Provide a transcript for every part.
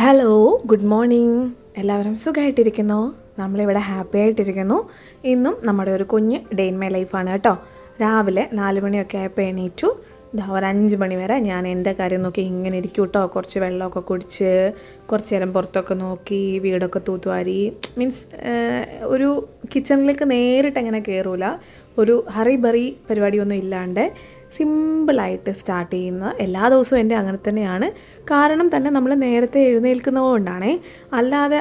Hello, good morning. എല്ലാവരും സുഖമായിട്ടിരിക്കുന്നു. നമ്മളിവിടെ ഹാപ്പി ആയിട്ടിരിക്കുന്നു. ഇന്നും നമ്മുടെ ഒരു കുഞ്ഞ് ഡേ ഇൻ മൈ ലൈഫാണ് കേട്ടോ. രാവിലെ 4 മണിയൊക്കെ ആയപ്പോൾ എണീറ്റു. ഒരു 5 മണി വരെ ഞാൻ എൻ്റെ കാര്യം നോക്കി ഇങ്ങനെ ഇരിക്കും കേട്ടോ. കുറച്ച് വെള്ളമൊക്കെ കുടിച്ച് കുറച്ച് നേരം പുറത്തൊക്കെ നോക്കി വീടൊക്കെ തൂത്തുവാരി. മീൻസ് ഒരു കിച്ചണിലേക്ക് നേരിട്ട് അങ്ങനെ കയറൂല. ഒരു ഹറി ബറി പരിപാടിയൊന്നും ഇല്ലാണ്ട് സിമ്പിളായിട്ട് സ്റ്റാർട്ട് ചെയ്യുന്ന എല്ലാ ദിവസവും എൻ്റെ അങ്ങനെ തന്നെയാണ്. കാരണം തന്നെ നമ്മൾ നേരത്തെ എഴുന്നേൽക്കുന്നത് കൊണ്ടാണേ. അല്ലാതെ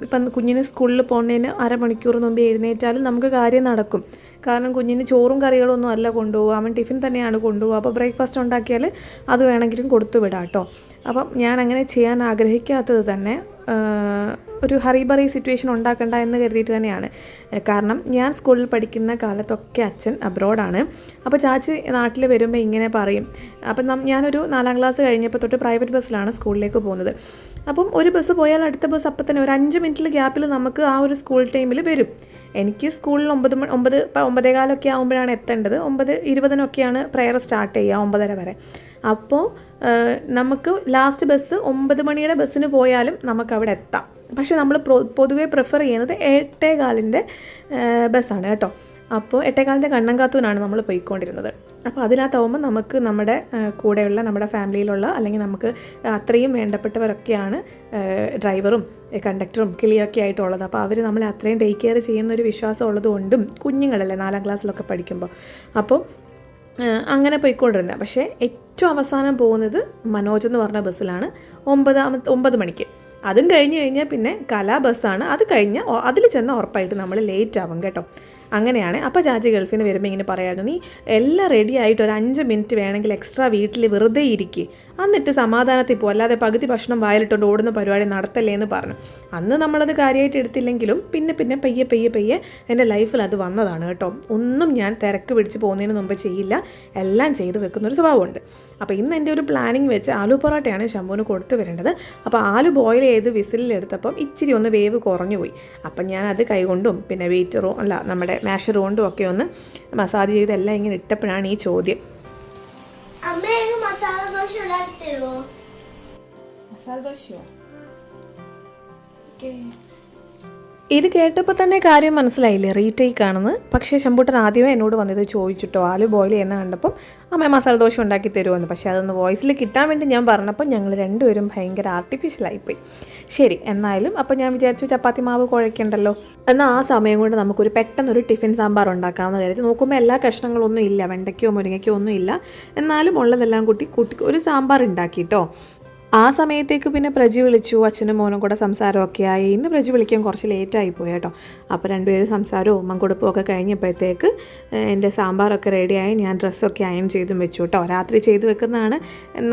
ഇപ്പം കുഞ്ഞിന് സ്കൂളിൽ പോകുന്നതിന് അരമണിക്കൂർ മുമ്പ് എഴുന്നേറ്റാലും നമുക്ക് കാര്യം നടക്കും. കാരണം കുഞ്ഞിന് ചോറും കറികളൊന്നും അല്ല കൊണ്ടുപോകുക, അവൻ ടിഫിൻ തന്നെയാണ് കൊണ്ടുപോകുക. അപ്പോൾ ബ്രേക്ക്ഫാസ്റ്റ് ഉണ്ടാക്കിയാൽ അത് വേണമെങ്കിലും കൊടുത്തു വിടാം കേട്ടോ. അപ്പം ഞാൻ അങ്ങനെ ചെയ്യാൻ ആഗ്രഹിക്കാത്തത് തന്നെ ഒരു ഹറിബറി സിറ്റുവേഷൻ ഉണ്ടാക്കണ്ട എന്ന് കരുതിയിട്ട് തന്നെയാണ്. കാരണം ഞാൻ സ്കൂളിൽ പഠിക്കുന്ന കാലത്തൊക്കെ അച്ഛൻ അബ്രോഡാണ്. അപ്പോൾ ചാച്ചി നാട്ടിൽ വരുമ്പോൾ ഇങ്ങനെ പറയും. അപ്പം ഞാനൊരു 4ാം ക്ലാസ് കഴിഞ്ഞപ്പോൾ തൊട്ട് പ്രൈവറ്റ് ബസ്സിലാണ് സ്കൂളിലേക്ക് പോകുന്നത്. അപ്പം ഒരു ബസ് പോയാൽ അടുത്ത ബസ് അപ്പം തന്നെ ഒരു 5 മിനിറ്റിൽ ഗ്യാപ്പിൽ നമുക്ക് ആ ഒരു സ്കൂൾ ടൈമിൽ വരും. എനിക്ക് സ്കൂളിൽ 9:15 ആകുമ്പോഴാണ് എത്തേണ്ടത്. 9:20 പ്രെയർ സ്റ്റാർട്ട് ചെയ്യുക 9:30 വരെ. അപ്പോൾ നമുക്ക് ലാസ്റ്റ് ബസ് 9 മണിയുടെ ബസ്സിന് പോയാലും നമുക്കവിടെ എത്താം. പക്ഷേ നമ്മൾ പൊതുവേ പ്രിഫർ ചെയ്യുന്നത് 8:15 ബസ്സാണ് കേട്ടോ. അപ്പോൾ 8:15 കണ്ണങ്കാത്തൂനാണ് നമ്മൾ പോയിക്കൊണ്ടിരുന്നത്. അപ്പോൾ അതിനകത്താവുമ്പോൾ നമുക്ക് നമ്മുടെ കൂടെയുള്ള നമ്മുടെ ഫാമിലിയിലുള്ള അല്ലെങ്കിൽ നമുക്ക് അത്രയും വേണ്ടപ്പെട്ടവരൊക്കെയാണ് ഡ്രൈവറും കണ്ടക്ടറും കിളിയൊക്കെ ആയിട്ടുള്ളത്. അപ്പോൾ അവർ നമ്മളെ അത്രയും ടേക്ക് കെയർ ചെയ്യുന്നൊരു വിശ്വാസം ഉള്ളതുകൊണ്ടും കുഞ്ഞുങ്ങളല്ലേ 4ാം ക്ലാസ്സിലൊക്കെ പഠിക്കുമ്പോൾ. അപ്പോൾ അങ്ങനെ പോയിക്കൊണ്ടിരുന്നത്. പക്ഷേ ഏറ്റവും അവസാനം പോകുന്നത് മനോജ് എന്ന് പറഞ്ഞ ബസ്സിലാണ് 9 മണിക്ക്. അതും കഴിഞ്ഞ് കഴിഞ്ഞാൽ പിന്നെ കലാ ബസ്സാണ്. അത് കഴിഞ്ഞാൽ അതിൽ ചെന്ന് ഉറപ്പായിട്ട് നമ്മൾ ലേറ്റ് ആവും കേട്ടോ. അങ്ങനെയാണ്. അപ്പോൾ ചാച്ചി ഗൾഫിൽ നിന്ന് വരുമ്പോൾ ഇങ്ങനെ പറയായിരുന്നു, നീ എല്ലാം റെഡി ആയിട്ട് ഒരു 5 മിനിറ്റ് വേണമെങ്കിൽ എക്സ്ട്രാ വീട്ടിൽ വെറുതെ ഇരിക്കുക, എന്നിട്ട് സമാധാനത്തിൽ പോകും, അല്ലാതെ പകുതി ഭക്ഷണം വായിലിട്ടുകൊണ്ട് ഓടുന്ന പരിപാടി നടത്തല്ലേ എന്ന് പറഞ്ഞു. അന്ന് നമ്മളത് കാര്യമായിട്ട് എടുത്തില്ലെങ്കിലും പിന്നെ പയ്യെ എൻ്റെ ലൈഫിൽ അത് വന്നതാണ് കേട്ടോ. ഒന്നും ഞാൻ തിരക്ക് പിടിച്ച് പോകുന്നതിന് മുമ്പ് ചെയ്യില്ല, എല്ലാം ചെയ്ത് വെക്കുന്നൊരു സ്വഭാവമുണ്ട്. അപ്പോൾ ഇന്ന് എൻ്റെ ഒരു പ്ലാനിങ് വെച്ച് ആലു പൊറോട്ടയാണ് ശംഭുവിന് കൊടുത്തു വരേണ്ടത്. അപ്പോൾ ആലു ബോയിൽ ചെയ്ത് വിസിലെടുത്തപ്പം ഇച്ചിരി ഒന്ന് വേവ് കുറഞ്ഞു പോയി. അപ്പം ഞാനത് കൈകൊണ്ടും പിന്നെ നമ്മുടെ മാഷർ കൊണ്ടും ഒക്കെ ഒന്ന് മസാജ് ചെയ്തെല്ലാം ഇങ്ങനെ ഇട്ടപ്പോഴാണ് ഈ ചോദ്യം. മസാല ദോശയോ? ഇത് കേട്ടപ്പോൾ തന്നെ കാര്യം മനസ്സിലായില്ലേ, റീടേക്ക് ആണെന്ന്. പക്ഷേ ശംഭൂട്ടൻ ആദ്യമേ എന്നോട് വന്നത് ചോദിച്ചിട്ടോ ആലു ബോയിൽ ചെയ്യുന്ന കണ്ടപ്പം അമ്മ മസാല ദോശ ഉണ്ടാക്കി തരുമെന്ന്. പക്ഷേ അതൊന്ന് വോയിസിൽ കിട്ടാൻ വേണ്ടി ഞാൻ പറഞ്ഞപ്പോൾ ഞങ്ങൾ രണ്ടുപേരും ഭയങ്കര ആർട്ടിഫിഷ്യലായിപ്പോയി. ശരി എന്നായാലും അപ്പോൾ ഞാൻ വിചാരിച്ചു ചപ്പാത്തി മാവ് കുഴയ്ക്കണ്ടല്ലോ, എന്നാൽ ആ സമയം കൊണ്ട് നമുക്കൊരു പെട്ടെന്നൊരു ടിഫിൻ സാമ്പാർ ഉണ്ടാക്കാമെന്ന് കരുതി. നോക്കുമ്പോൾ എല്ലാ കഷ്ണങ്ങളൊന്നും ഇല്ല, വെണ്ടയ്ക്കോ മുരിങ്ങയ്ക്കോ ഒന്നും ഇല്ല. എന്നാലും ഉള്ളതെല്ലാം കൂട്ടി ഒരു സാമ്പാർ ഉണ്ടാക്കിട്ടോ. ആ സമയത്തേക്ക് പിന്നെ പ്രജി വിളിച്ചു. അച്ഛനും മോനും കൂടെ സംസാരമൊക്കെ ആയി. ഇന്ന് പ്രജി വിളിക്കാൻ കുറച്ച് ലേറ്റായി പോയി കേട്ടോ. അപ്പോൾ രണ്ടുപേരും സംസാരവും ഉമ്മൻകൊടുപ്പും ഒക്കെ കഴിഞ്ഞപ്പോഴത്തേക്ക് എൻ്റെ സാമ്പാറൊക്കെ റെഡിയായി. ഞാൻ ഡ്രസ്സൊക്കെ അയൺ ചെയ്തും വെച്ചു കേട്ടോ. രാത്രി ചെയ്ത് വെക്കുന്നതാണ്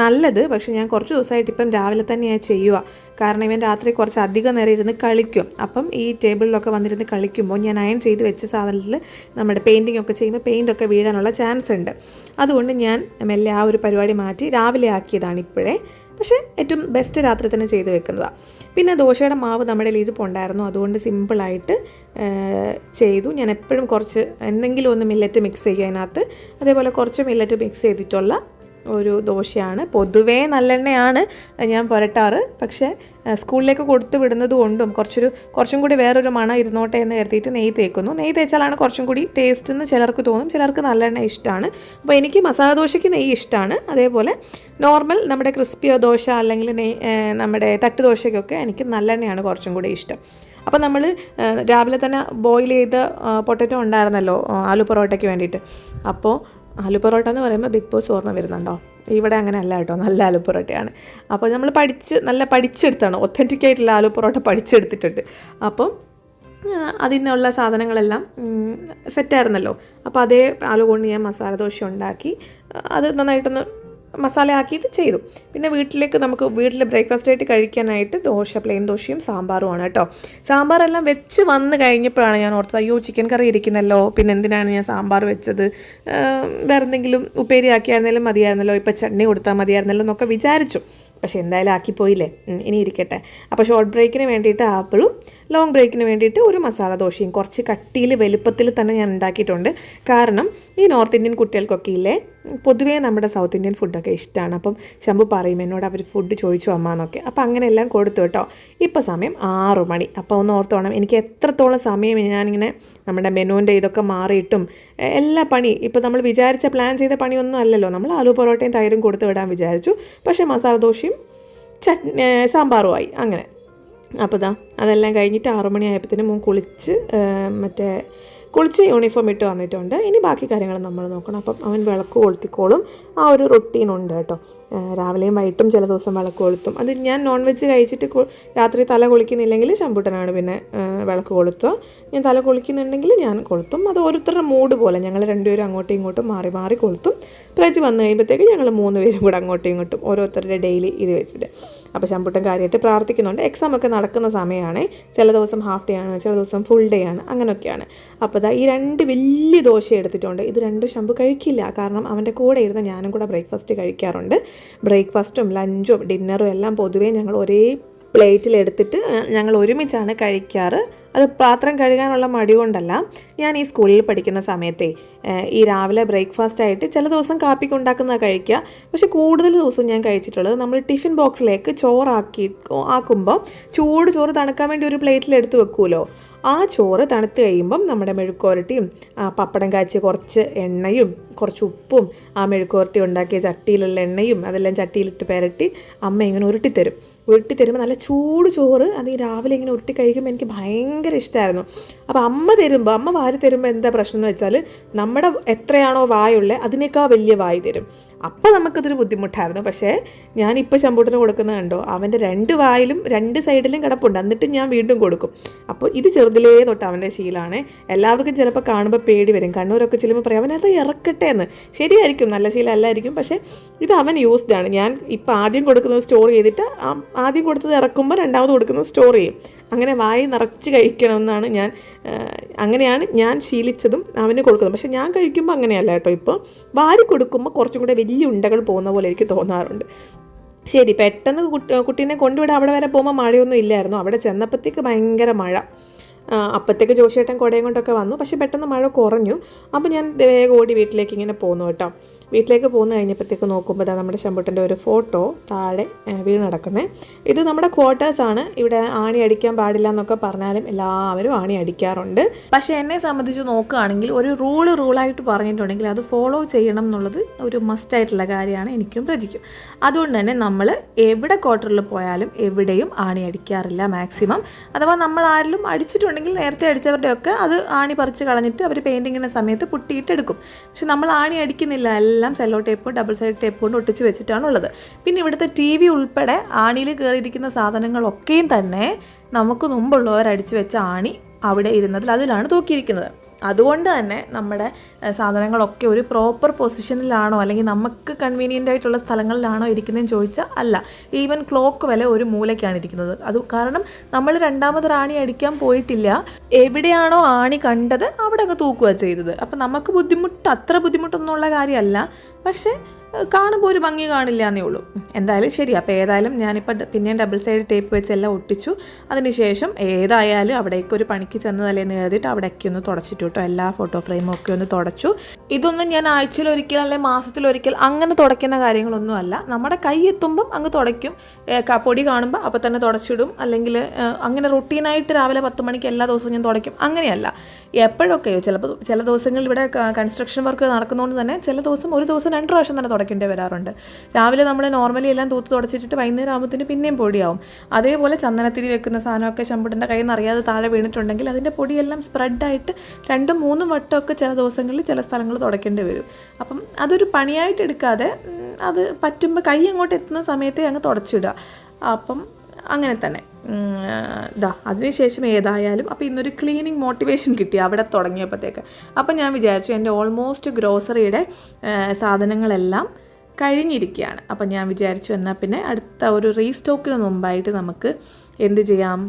നല്ലത്. പക്ഷേ ഞാൻ കുറച്ച് ദിവസമായിട്ട് ഇപ്പം രാവിലെ തന്നെയാണ് ചെയ്യുക. കാരണം ഇവൻ രാത്രി കുറച്ച് അധികം നേരം ഇരുന്ന് കളിക്കും. അപ്പം ഈ ടേബിളിലൊക്കെ വന്നിരുന്ന് കളിക്കുമ്പോൾ ഞാൻ അയൺ ചെയ്ത് വെച്ച സാധനത്തിൽ നമ്മുടെ പെയിൻറ്റിംഗ് ഒക്കെ ചെയ്യുമ്പോൾ പെയിൻ്റൊക്കെ വീഴാനുള്ള ചാൻസ് ഉണ്ട്. അതുകൊണ്ട് ഞാൻ മെല്ലെ ആ ഒരു പരിപാടി മാറ്റി രാവിലെ ആക്കിയതാണ് ഇപ്പോഴേ. പക്ഷേ ഏറ്റവും ബെസ്റ്റ് രാത്രി തന്നെ ചെയ്ത് വെക്കുന്നതാണ്. പിന്നെ ദോശയുടെ മാവ് നമ്മുടെ ഇരിപ്പുണ്ടായിരുന്നു, അതുകൊണ്ട് സിമ്പിളായിട്ട് ചെയ്തു. ഞാൻ എപ്പോഴും കുറച്ച് എന്തെങ്കിലും ഒന്ന് മില്ലറ്റ് മിക്സ് ചെയ്യുക അതിനകത്ത്. അതേപോലെ കുറച്ച് മില്ലറ്റ് മിക്സ് ചെയ്തിട്ടുള്ള ഒരു ദോശയാണ്. പൊതുവേ നല്ലെണ്ണയാണ് ഞാൻ പുരട്ടാറ്. പക്ഷേ സ്കൂളിലേക്ക് കൊടുത്തു വിടുന്നത് കൊണ്ടും കുറച്ചും കൂടി വേറൊരു മണം ഇരുന്നോട്ടെ എന്ന് കരുതിയിട്ട് നെയ്യ് തേക്കുന്നു. നെയ്യ് തേച്ചാലാണ് കുറച്ചും കൂടി ടേസ്റ്റ് എന്ന് ചിലർക്ക് തോന്നും, ചിലർക്ക് നല്ലെണ്ണ ഇഷ്ടമാണ്. അപ്പോൾ എനിക്ക് മസാല ദോശയ്ക്ക് നെയ്യ് ഇഷ്ടമാണ്. അതേപോലെ നോർമൽ നമ്മുടെ ക്രിസ്പിയോ ദോശ അല്ലെങ്കിൽ നമ്മുടെ തട്ട് ദോശയ്ക്കൊക്കെ എനിക്ക് നല്ലെണ്ണയാണ് കുറച്ചും കൂടി ഇഷ്ടം. അപ്പോൾ നമ്മൾ രാവിലെ തന്നെ ബോയിൽ ചെയ്ത പൊട്ടറ്റോ ഉണ്ടായിരുന്നല്ലോ ആലു പൊറോട്ടയ്ക്ക് വേണ്ടിയിട്ട്. അപ്പോൾ ആലു പൊറോട്ട എന്ന് പറയുമ്പോൾ ബിഗ് ബോസ് ഓർമ്മ വരുന്നുണ്ടോ? ഇവിടെ അങ്ങനെ അല്ല കേട്ടോ, നല്ല ആലു പൊറോട്ടയാണ്. അപ്പോൾ നമ്മൾ നല്ല പഠിച്ചെടുത്താണ്, ഒത്തൻറ്റിക്കായിട്ടുള്ള ആലു പൊറോട്ട പഠിച്ചെടുത്തിട്ടുണ്ട്. അപ്പം അതിനുള്ള സാധനങ്ങളെല്ലാം സെറ്റായിരുന്നല്ലോ. അപ്പോൾ അതേ ആലു കൊണ്ട് ഞാൻ മസാല ദോശ ഉണ്ടാക്കി അത് നന്നായിട്ടൊന്ന് മസാല ആക്കിയിട്ട് ചെയ്തു. പിന്നെ വീട്ടിൽ ബ്രേക്ക്ഫാസ്റ്റ് ആയിട്ട് കഴിക്കാനായിട്ട് പ്ലെയിൻ ദോശയും സാമ്പാറുമാണ് കേട്ടോ. സാമ്പാറെല്ലാം വെച്ച് വന്ന് കഴിഞ്ഞപ്പോഴാണ് ഞാൻ ഓർത്തത്, അയ്യോ ചിക്കൻ കറി ഇരിക്കുന്നല്ലോ, പിന്നെ എന്തിനാണ് ഞാൻ സാമ്പാർ വെച്ചത്, വേറെ എന്തെങ്കിലും ഉപ്പേരി ആക്കിയായിരുന്നാലും മതിയായിരുന്നല്ലോ, ഇപ്പോൾ ചട്നി കൊടുത്താൽ മതിയായിരുന്നല്ലോ എന്നൊക്കെ വിചാരിച്ചു. പക്ഷേ എന്തായാലും ആക്കിപ്പോയില്ലേ, ഇനി ഇരിക്കട്ടെ. അപ്പോൾ ഷോർട്ട് ബ്രേക്കിന് വേണ്ടിയിട്ട് ആപ്പിളും ലോങ് ബ്രേക്കിന് വേണ്ടിയിട്ട് ഒരു മസാല ദോശയും കുറച്ച് കട്ടിയിൽ വലുപ്പത്തിൽ തന്നെ ഞാൻ ഉണ്ടാക്കിയിട്ടുണ്ട്. കാരണം ഈ നോർത്ത് ഇന്ത്യൻ കുട്ടികൾക്കൊക്കെ ഇല്ലേ പൊതുവേ നമ്മുടെ സൗത്ത് ഇന്ത്യൻ ഫുഡൊക്കെ ഇഷ്ടമാണ്. അപ്പം ശംഭു പറയും എന്നോട് അവർ ഫുഡ് ചോദിച്ചു അമ്മ എന്നൊക്കെ. അപ്പോൾ അങ്ങനെയെല്ലാം കൊടുത്തു കേട്ടോ. ഇപ്പോൾ സമയം 6 മണി. അപ്പോൾ ഒന്ന് ഓർത്തോണം, എനിക്ക് എത്രത്തോളം സമയം ഞാനിങ്ങനെ നമ്മുടെ മെനുവിൻ്റെ ഇതൊക്കെ മാറിയിട്ടും എല്ലാ പണി ഇപ്പോൾ നമ്മൾ വിചാരിച്ച പ്ലാൻ ചെയ്ത പണിയൊന്നും അല്ലല്ലോ. നമ്മൾ ആലു പൊറോട്ടയും തൈരും കൊടുത്ത് വിടാൻ വിചാരിച്ചു, പക്ഷേ മസാല ദോശയും സാമ്പാറുമായി അങ്ങനെ. അപ്പോൾ അതെല്ലാം കഴിഞ്ഞിട്ട് 6 മണി ആയപ്പോഴത്തേനും കുളിച്ച് യൂണിഫോം ഇട്ട് വന്നിട്ടുണ്ട്. ഇനി ബാക്കി കാര്യങ്ങൾ നമ്മൾ നോക്കണം. അപ്പം അവൻ വിളക്ക് കൊളുത്തിക്കോളും. ആ ഒരു റൊട്ടീനുണ്ട് കേട്ടോ. രാവിലെയും വൈകിട്ടും ചില ദിവസം വിളക്ക് കൊളുത്തും. അത് ഞാൻ നോൺ വെജ് കഴിച്ചിട്ട് രാത്രി തല കുളിക്കുന്നില്ലെങ്കിൽ ശമ്പൂട്ടനാണ് പിന്നെ വിളക്ക് കൊളുത്തുക. ഞാൻ തല കുളിക്കുന്നുണ്ടെങ്കിൽ ഞാൻ കൊളുത്തും. അത് ഓരോരുത്തരുടെ മൂഡ് പോലെ ഞങ്ങൾ രണ്ടുപേരും അങ്ങോട്ടും ഇങ്ങോട്ടും മാറി മാറി കൊളുത്തും. പ്രജ് വന്നു കഴിയുമ്പോഴത്തേക്ക് ഞങ്ങൾ 3 പേരും കൂടെ അങ്ങോട്ടും ഇങ്ങോട്ടും ഓരോരുത്തരുടെ ഡെയിലി ഇത് വെച്ചിട്ട്. അപ്പോൾ ശമ്പൂട്ടൻ കാര്യമായിട്ട് പ്രാർത്ഥിക്കുന്നുണ്ട്. എക്സാമൊക്കെ നടക്കുന്ന സമയമാണ്. ചില ദിവസം ഹാഫ് ഡേ ആണ്, ചില ദിവസം ഫുൾ ഡേ ആണ്, അങ്ങനെയൊക്കെയാണ്. അപ്പോൾ ഈ 2 വലിയ ദോശ എടുത്തിട്ടുണ്ട്. ഇത് 2 ശംഭു കഴിക്കില്ല. കാരണം അവൻ്റെ കൂടെ ഇരുന്ന് ഞാനും കൂടെ ബ്രേക്ക്ഫാസ്റ്റ് കഴിക്കാറുണ്ട്. ബ്രേക്ക്ഫാസ്റ്റും ലഞ്ചും ഡിന്നറും എല്ലാം പൊതുവേ ഞങ്ങൾ ഒരേ പ്ലേറ്റിലെടുത്തിട്ട് ഞങ്ങൾ ഒരുമിച്ചാണ് കഴിക്കാറ്. അത് പാത്രം കഴുകാനുള്ള മടി കൊണ്ടല്ല. ഞാൻ ഈ സ്കൂളിൽ പഠിക്കുന്ന സമയത്തെ ഈ രാവിലെ ബ്രേക്ക്ഫാസ്റ്റായിട്ട് ചില ദിവസം കാപ്പിക്ക് ഉണ്ടാക്കുന്നതാണ് കഴിക്കുക. പക്ഷേ കൂടുതൽ ദിവസവും ഞാൻ കഴിച്ചിട്ടുള്ളത് നമ്മൾ ടിഫിൻ ബോക്സിലേക്ക് ആക്കുമ്പോൾ ചൂട് ചോറ് തണുക്കാൻ വേണ്ടി ഒരു പ്ലേറ്റിൽ എടുത്ത് വെക്കുമല്ലോ. ആ ചോറ് തണുത്ത് കഴിയുമ്പം നമ്മുടെ മെഴുക്കുവരട്ടിയും പപ്പടം കാച്ചിയ കുറച്ച് എണ്ണയും കുറച്ച് ഉപ്പും ആ മെഴുക്കുവരട്ടി ഉണ്ടാക്കിയ ചട്ടിയിലുള്ള എണ്ണയും അതെല്ലാം ചട്ടിയിലിട്ട് പുരട്ടി അമ്മ ഇങ്ങനെ ഉരുട്ടി തരുമ്പോൾ നല്ല ചൂട് ചോറ് അത് ഈ രാവിലെ ഇങ്ങനെ ഉരുട്ടി കഴിക്കുമ്പോൾ എനിക്ക് ഭയങ്കര ഇഷ്ടമായിരുന്നു. അപ്പോൾ അമ്മ വാരി തരുമ്പോൾ എന്താ പ്രശ്നം എന്ന് വെച്ചാൽ നമ്മുടെ എത്രയാണോ വായുള്ളത് അതിനേക്കാൾ വലിയ വായി തരും. അപ്പോൾ നമുക്കതൊരു ബുദ്ധിമുട്ടായിരുന്നു. പക്ഷേ ഞാനിപ്പോൾ ശമ്പൂട്ടന് കൊടുക്കുന്നത് കണ്ടോ, അവൻ്റെ 2 വായിലും 2 സൈഡിലും കിടപ്പുണ്ട്. എന്നിട്ട് ഞാൻ വീണ്ടും കൊടുക്കും. അപ്പോൾ ഇത് ചെറുതിലേ തൊട്ട് അവൻ്റെ ശീലമാണ്. എല്ലാവർക്കും ചിലപ്പോൾ കാണുമ്പോൾ പേടി വരും. കണ്ണൂരൊക്കെ ചെല്ലുമ്പോൾ പറയും അവനത് ഇറക്കട്ടെ എന്ന്. ശരിയായിരിക്കും, നല്ല ശീലം അല്ലായിരിക്കും. പക്ഷേ ഇത് അവൻ യൂസ്ഡാണ്. ഞാൻ ഇപ്പോൾ ആദ്യം കൊടുക്കുന്നത് സ്റ്റോർ ചെയ്തിട്ട് ആദ്യം കൊടുത്തത് ഇറക്കുമ്പോൾ രണ്ടാമത് കൊടുക്കുന്നത് സ്റ്റോർ ചെയ്യും. അങ്ങനെ വായി നിറച്ച് കഴിക്കണമെന്നാണ് അങ്ങനെയാണ് ഞാൻ ശീലിച്ചതും അവന് കൊടുക്കുന്നത്. പക്ഷേ ഞാൻ കഴിക്കുമ്പോൾ അങ്ങനെയല്ല കേട്ടോ. ഇപ്പോൾ വാരി കൊടുക്കുമ്പോൾ കുറച്ചും കൂടെ വലിയ ഉണ്ടകൾ പോകുന്ന പോലെ എനിക്ക് തോന്നാറുണ്ട്. ശരി, പെട്ടെന്ന് കുട്ടീനെ കൊണ്ടുവിടാൻ അവിടെ വരെ പോകുമ്പോൾ മഴയൊന്നും ഇല്ലായിരുന്നു. അവിടെ ചെന്നപ്പോഴത്തേക്ക് ഭയങ്കര മഴ. അപ്പോഴത്തേക്ക് ജോഷിയേട്ടൻ കുടയും കൊണ്ടൊക്കെ വന്നു. പക്ഷേ പെട്ടെന്ന് മഴ കുറഞ്ഞു. അപ്പോൾ ഞാൻ വേഗം ഓടി വീട്ടിലേക്ക് ഇങ്ങനെ പോന്നു കേട്ടോ. വീട്ടിലേക്ക് പോന്നു കഴിഞ്ഞപ്പോഴത്തേക്ക് നോക്കുമ്പോൾ നമ്മുടെ ശമ്പൂട്ടൻ്റെ ഒരു ഫോട്ടോ താഴെ വീണ് കിടക്കുന്നത്. ഇത് നമ്മുടെ ക്വാർട്ടേഴ്സാണ്. ഇവിടെ ആണി അടിക്കാൻ പാടില്ല എന്നൊക്കെ പറഞ്ഞാലും എല്ലാവരും ആണി അടിക്കാറുണ്ട്. പക്ഷേ എന്നെ സംബന്ധിച്ച് നോക്കുകയാണെങ്കിൽ ഒരു റൂളായിട്ട് പറഞ്ഞിട്ടുണ്ടെങ്കിൽ അത് ഫോളോ ചെയ്യണം എന്നുള്ളത് ഒരു മസ്റ്റായിട്ടുള്ള കാര്യമാണ് എനിക്കും പ്രജിക്കും. അതുകൊണ്ട് തന്നെ നമ്മൾ എവിടെ ക്വാർട്ടറിൽ പോയാലും എവിടെയും ആണി അടിക്കാറില്ല മാക്സിമം. അഥവാ നമ്മൾ ആരെങ്കിലും അടിച്ചിട്ടുണ്ടെങ്കിൽ നേരത്തെ അടിച്ചവരുടെയൊക്കെ അത് ആണി പറിച്ച് കളഞ്ഞിട്ട് അവർ പെയിൻറ്റിങ്ങിൻ്റെ സമയത്ത് പുട്ടിയിട്ടെടുക്കും. പക്ഷെ നമ്മൾ ആണി അടിക്കുന്നില്ല. എല്ലാം sello tape, double side tape കൊണ്ട് ഒട്ടിച്ച് വെച്ചിട്ടാണുള്ളത്. പിന്നെ ഇവിടുത്തെ TV ഉൾപ്പെടെ ആണിയിൽ കയറിയിരിക്കുന്ന സാധനങ്ങളൊക്കെയും തന്നെ നമുക്ക് മുമ്പുള്ളവർ അടിച്ചു വെച്ച ആണി അവിടെ ഇരുന്നതിൽ അതിലാണ് തൂക്കിയിരിക്കുന്നത്. അതുകൊണ്ട് തന്നെ നമ്മുടെ സാധനങ്ങളൊക്കെ ഒരു പ്രോപ്പർ പൊസിഷനിലാണോ അല്ലെങ്കിൽ നമുക്ക് കൺവീനിയൻ്റ് ആയിട്ടുള്ള സ്ഥലങ്ങളിലാണോ ഇരിക്കുന്നതെന്ന് ചോദിച്ചാൽ അല്ല. ഈവൻ ക്ലോക്ക് വരെ ഒരു മൂലയ്ക്കാണ് ഇരിക്കുന്നത്. അത് കാരണം നമ്മൾ രണ്ടാമതൊരു ആണി അടിക്കാൻ പോയിട്ടില്ല. എവിടെയാണോ ആണി കണ്ടത് അവിടെ അങ്ങ് തൂക്കുക ചെയ്തത്. അപ്പം നമുക്ക് അത്ര ബുദ്ധിമുട്ടൊന്നുമുള്ള കാര്യമല്ല. പക്ഷേ കാണുമ്പോൾ ഒരു ഭംഗി കാണില്ല എന്നേ ഉള്ളൂ. എന്തായാലും ശരി. അപ്പോൾ ഏതായാലും ഞാനിപ്പോൾ പിന്നെയും ഡബിൾ സൈഡ് ടേപ്പ് വെച്ച് എല്ലാം ഒട്ടിച്ചു. അതിനുശേഷം ഏതായാലും അവിടേക്ക് ഒരു പണിക്ക് ചെന്നതല്ലേന്ന് കരുതിയിട്ട് അവിടേക്ക് ഒന്ന് തുടച്ചിട്ടു കേട്ടോ. എല്ലാ ഫോട്ടോ ഫ്രെയിമും ഒക്കെ ഒന്ന് തുടച്ചു. ഇതൊന്നും ഞാൻ ആഴ്ചയിലൊരിക്കൽ അല്ലെങ്കിൽ മാസത്തിലൊരിക്കൽ അങ്ങനെ തുടയ്ക്കുന്ന കാര്യങ്ങളൊന്നും അല്ല. നമ്മുടെ കൈ എത്തുമ്പം അങ്ങ് തുടയ്ക്കും. പൊടി കാണുമ്പോൾ അപ്പോൾ തന്നെ തുടച്ചിടും. അല്ലെങ്കിൽ അങ്ങനെ റുട്ടീനായിട്ട് രാവിലെ 10 മണിക്ക് എല്ലാ ദിവസവും ഞാൻ തുടയ്ക്കും അങ്ങനെയല്ല. എപ്പോഴൊക്കെയോ ചില ദിവസങ്ങളിൽ ഇവിടെ കൺസ്ട്രക്ഷൻ വർക്ക് നടക്കുന്നതുകൊണ്ട് തന്നെ ചില ദിവസം ഒരു ദിവസം 2 പ്രാവശ്യം തന്നെ തുടയ്ക്കേണ്ടി വരാറുണ്ട്. രാവിലെ നമ്മൾ നോർമലി എല്ലാം തൂത്ത് തുടച്ചിട്ട് വൈകുന്നേരം ആകുമ്പോഴത്തേന് പിന്നെയും പൊടിയാവും. അതേപോലെ ചന്ദനത്തിരി വെക്കുന്ന സാധനമൊക്കെ ശമ്പൂട്ടൻ്റെ കയ്യിൽ നിന്ന് അറിയാതെ താഴെ വീണിട്ടുണ്ടെങ്കിൽ അതിൻ്റെ പൊടിയെല്ലാം സ്പ്രെഡായിട്ട് 2-3 വട്ടമൊക്കെ ചില ദിവസങ്ങളിൽ ചില സ്ഥലങ്ങൾ തുടയ്ക്കേണ്ടി വരും. അപ്പം അതൊരു പണിയായിട്ട് എടുക്കാതെ അത് പറ്റുമ്പോൾ കൈ അങ്ങോട്ട് എത്തുന്ന സമയത്തെ അങ്ങ് തുടച്ചിടുക. അപ്പം അങ്ങനെ തന്നെ അതിനുശേഷം ഏതായാലും അപ്പോൾ ഇന്നൊരു ക്ലീനിങ് മോട്ടിവേഷൻ കിട്ടി അവിടെ തുടങ്ങിയപ്പോഴത്തേക്ക്. അപ്പം ഞാൻ വിചാരിച്ചു എൻ്റെ ഓൾമോസ്റ്റ് ഗ്രോസറിയുടെ സാധനങ്ങളെല്ലാം കഴിഞ്ഞിരിക്കുകയാണ്. അപ്പം ഞാൻ വിചാരിച്ചു എന്നാൽ പിന്നെ അടുത്ത ഒരു റീസ്റ്റോക്കിന് മുമ്പായിട്ട് നമുക്ക് എന്ത് ചെയ്യാം,